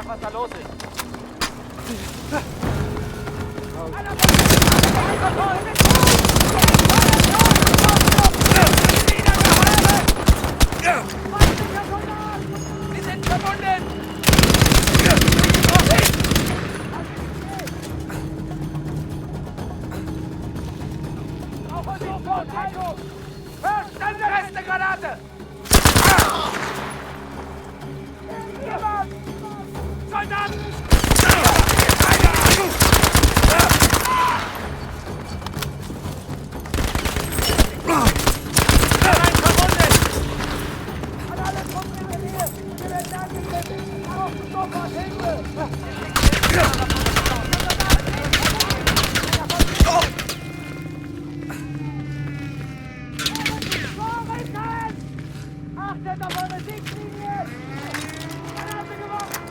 nach, was da los ist. Sie sind verbunden! Verstände Granate! Soldaten! Achtet auf eure Sichtlinie! Granate geworfen!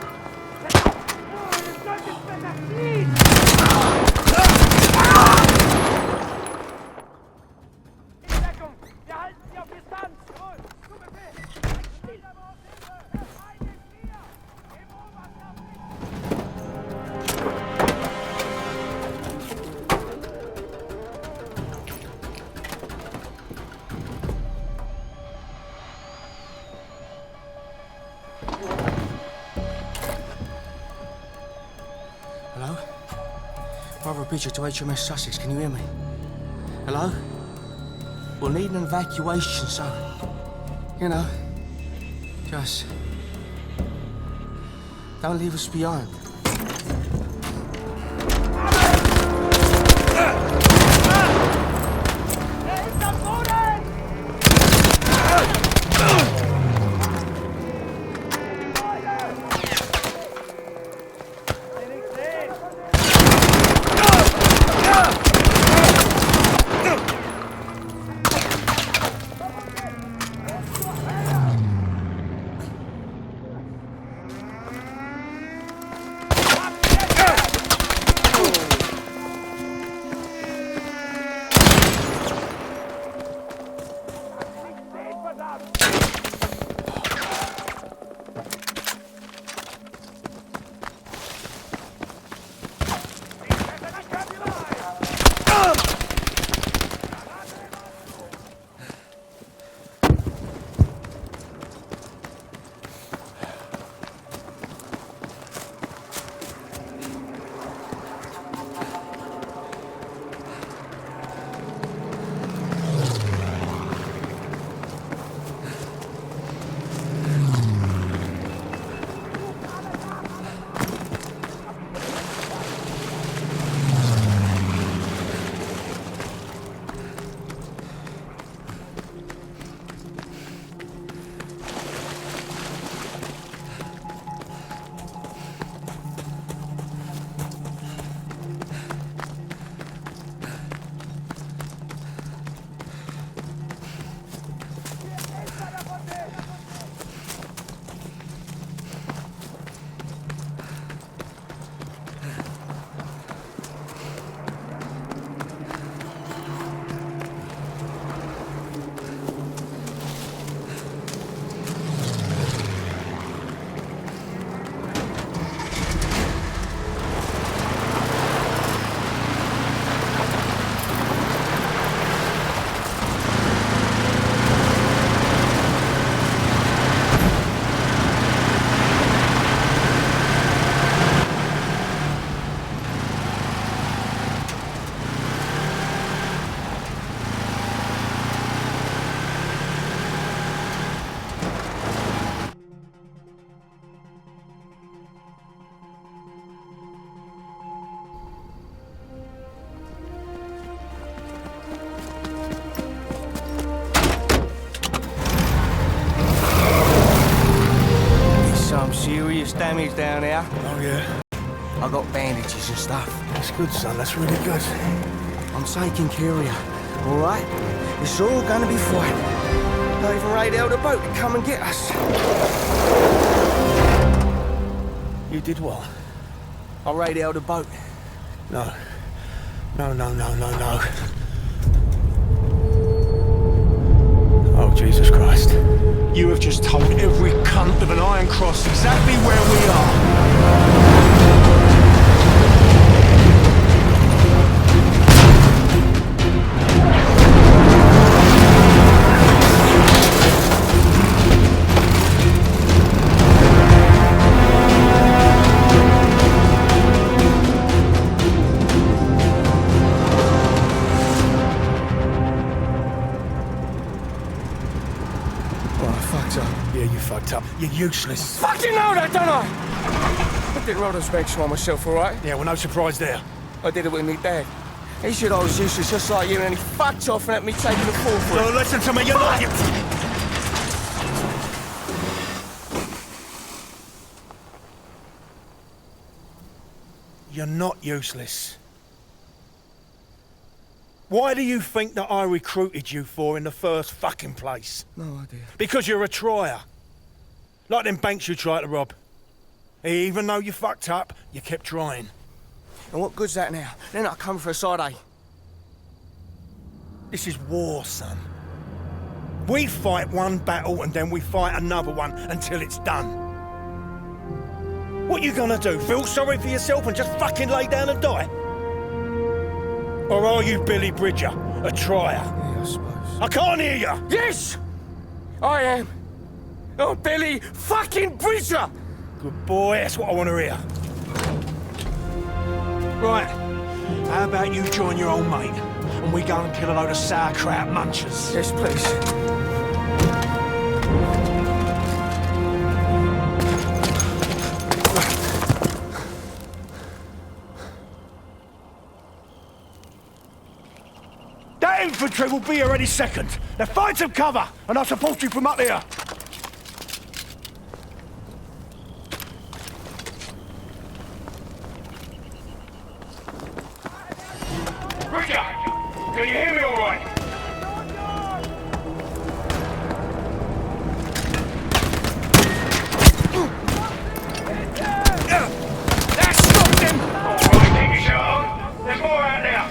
Es sollte besser fliehen! In Deckung! Wir halten sie auf Distanz! Zu Befehl! Hello? Bravo Bridger to HMS Sussex, can you hear me? Hello? We'll need an evacuation, so... You know... Just... Don't leave us behind. Serious damage down there. Oh, yeah? I got bandages and stuff. That's good, son. That's really good. I'm taking care of you, all right? It's all gonna be fine. I even radioed a boat to come and get us. You did what? I radioed a boat. No. No. Oh, Jesus Christ. You have just told every cunt of an Iron Cross exactly where we are. Yeah, you fucked up. You're useless. Fucking know that, don't I? I did Rodden's bench on myself, all right? Yeah, well, no surprise there. I did it with me dad. He said I was useless just like you, and then he fucked off and let me take the fall for it. So listen to me, you're not... You're not useless. Why do you think that I recruited you for in the first fucking place? No idea. Because you're a trier. Like them banks you tried to rob. Even though you fucked up, you kept trying. And what good's that now? They're not coming for a side, eh? This is war, son. We fight one battle and then we fight another one until it's done. What you gonna do? Feel sorry for yourself and just fucking lay down and die? Or are you Billy Bridger, a trier? Yeah, I suppose. I can't hear you! Yes! I am. Oh, Billy fucking Bridger! Good boy, that's what I want to hear. Right, how about you join your old mate and we go and kill a load of sauerkraut munchers? Yes, please. That infantry will be here any second. Now find some cover and I'll support you from up here. Bridger, can you hear me all right? That stopped him! All right, keep your shirt on. There's more out there.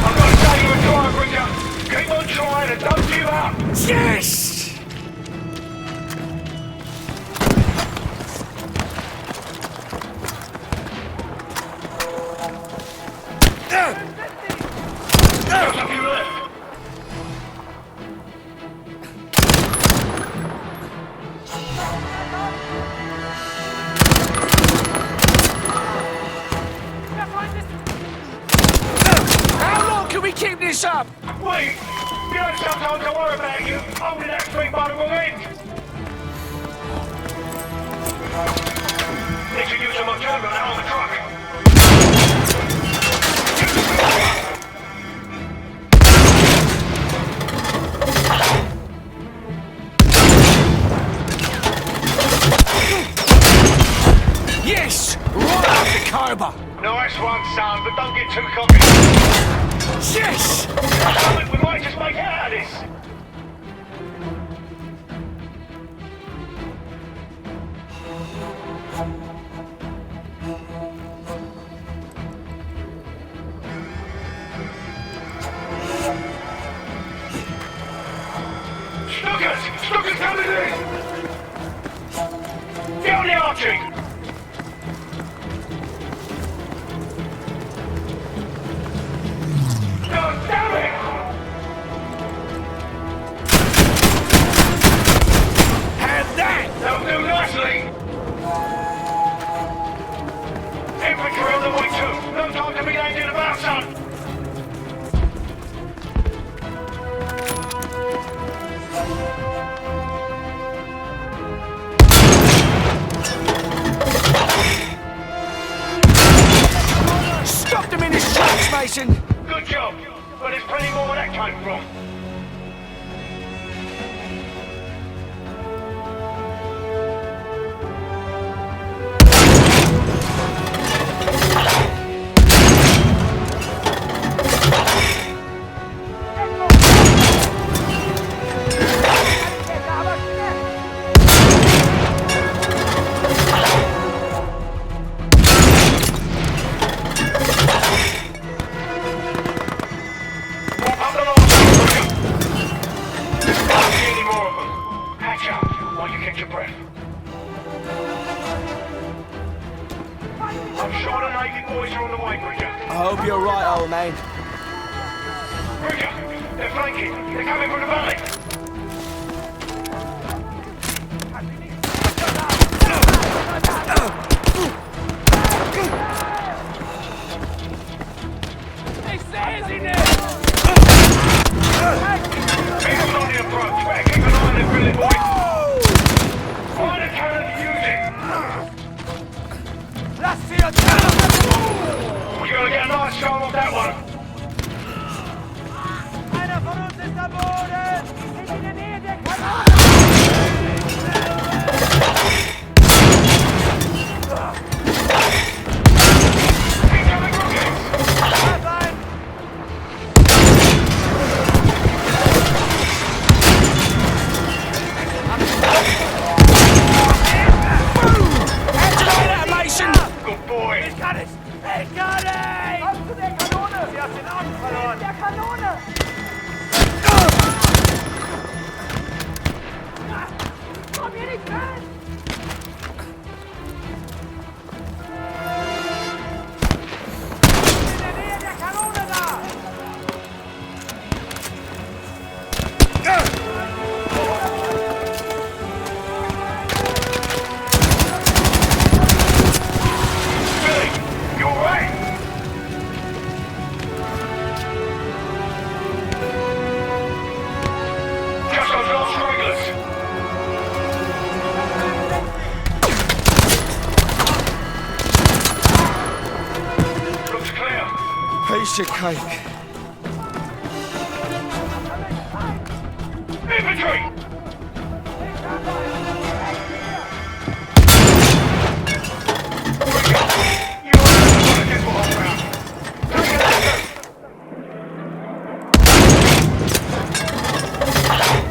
I've got to say you were trying, Bridger. Keep on trying and don't give up. Yes! There's a few left. How long can we keep this up? Wait! You know sometimes I worry about you holding that street by the wrong end. Need to use some adrenaline out on the truck. Yes! Right up the cobra! Nice one, son, but don't get too cocky. Yes! We might just make it out of this. Snookers coming in! Get on the arching! God damn it! Have that! That'll do nicely! Infantry on the way too! No time to be angling about, son! Catch your breath. I'm sure the Navy boys are on the way, Bridger. I hope you're right, old man. Bridger, they're flanking. They're coming from the valley. Ich sehe sie nicht! Keep an eye on the approach. Better keep an eye on them, Billy boy. Find a cannon to use it. Lass sie uns an! We're gonna get a nice shot off that one. Einer von uns ist am Boden! Wir sind in der Nähe der Kanone! Incoming rockets. Da sein! Good boy. Ich kann nicht! Ich kann nicht! Komm zu der Kanone! Sie hat den Arm verloren! Der Kanone! Komm hier nicht rein! In der Nähe der Kanone da! Billy, you alright? Just those last stragglers. Looks clear. Piece of cake. Infantry! You are the get the whole round. Take it out.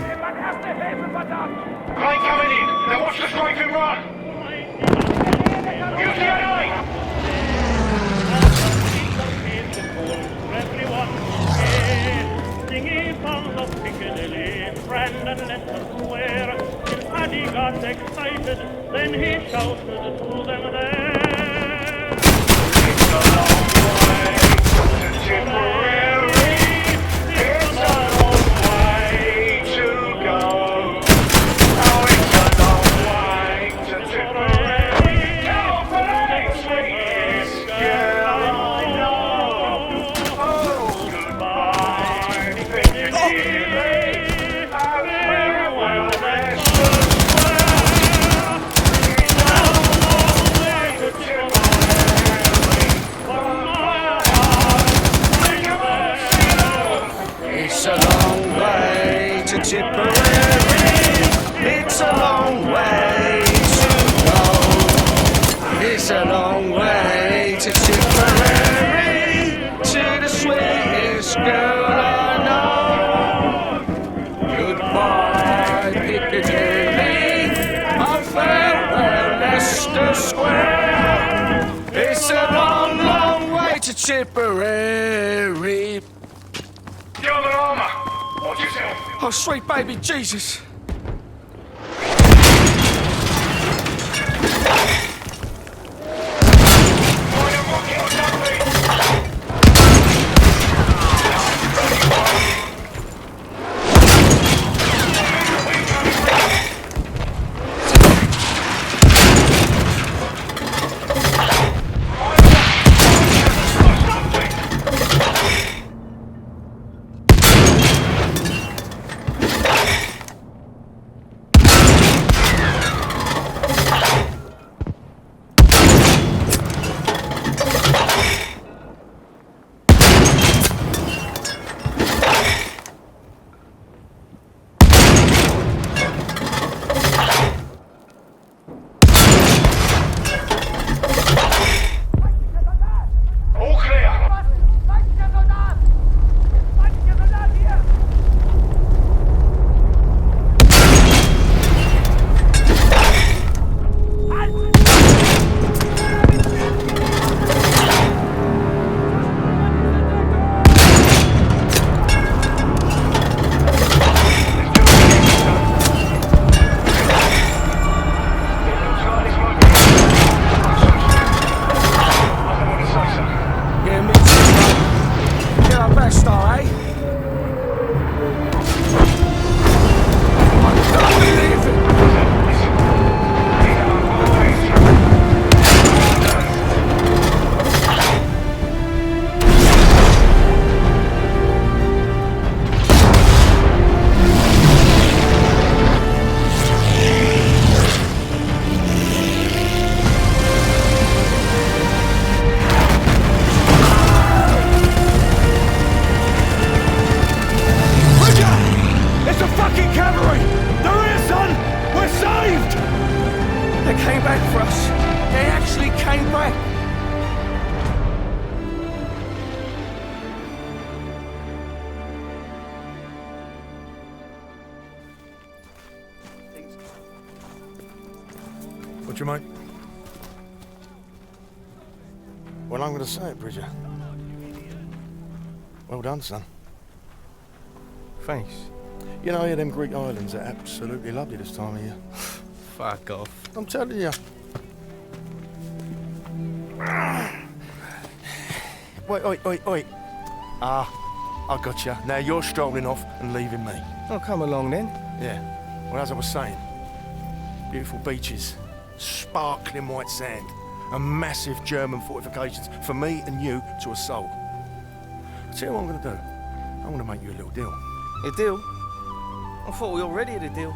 Jemand erste Hilfe, verdammt! Plane coming in. Now watch the strafe and run. Use the AI. Paddy got excited, then he shouted to them there. It's a long way to Tipperary. It's a long way to go. Oh, it's a long way to Tipperary. Calvary, sweetest girl I know. Oh, goodbye, Piccadilly. Farewell, Western It's a long way to Tipperary. It's a long way to go. It's a long way to Tipperary. To the sweetest girl I know. Goodbye, Piccadilly. I farewell, Leicester Square. It's a long, long way to Tipperary. German armour! Watch yourself! Oh, sweet baby Jesus. Find a rocket or something! came back for us. They actually came back. What do you make? Well, I'm going to say it, Bridger. Well done, son. Thanks. You know, them Greek islands are absolutely lovely this time of year. Fuck off. I'm telling you. Wait. I got you. Now you're strolling off and leaving me. Oh, come along then. Yeah. Well, as I was saying, beautiful beaches, sparkling white sand, and massive German fortifications for me and you to assault. I'll tell you what I'm going to do. I'm going to make you a little deal. A deal? I thought we already had a deal.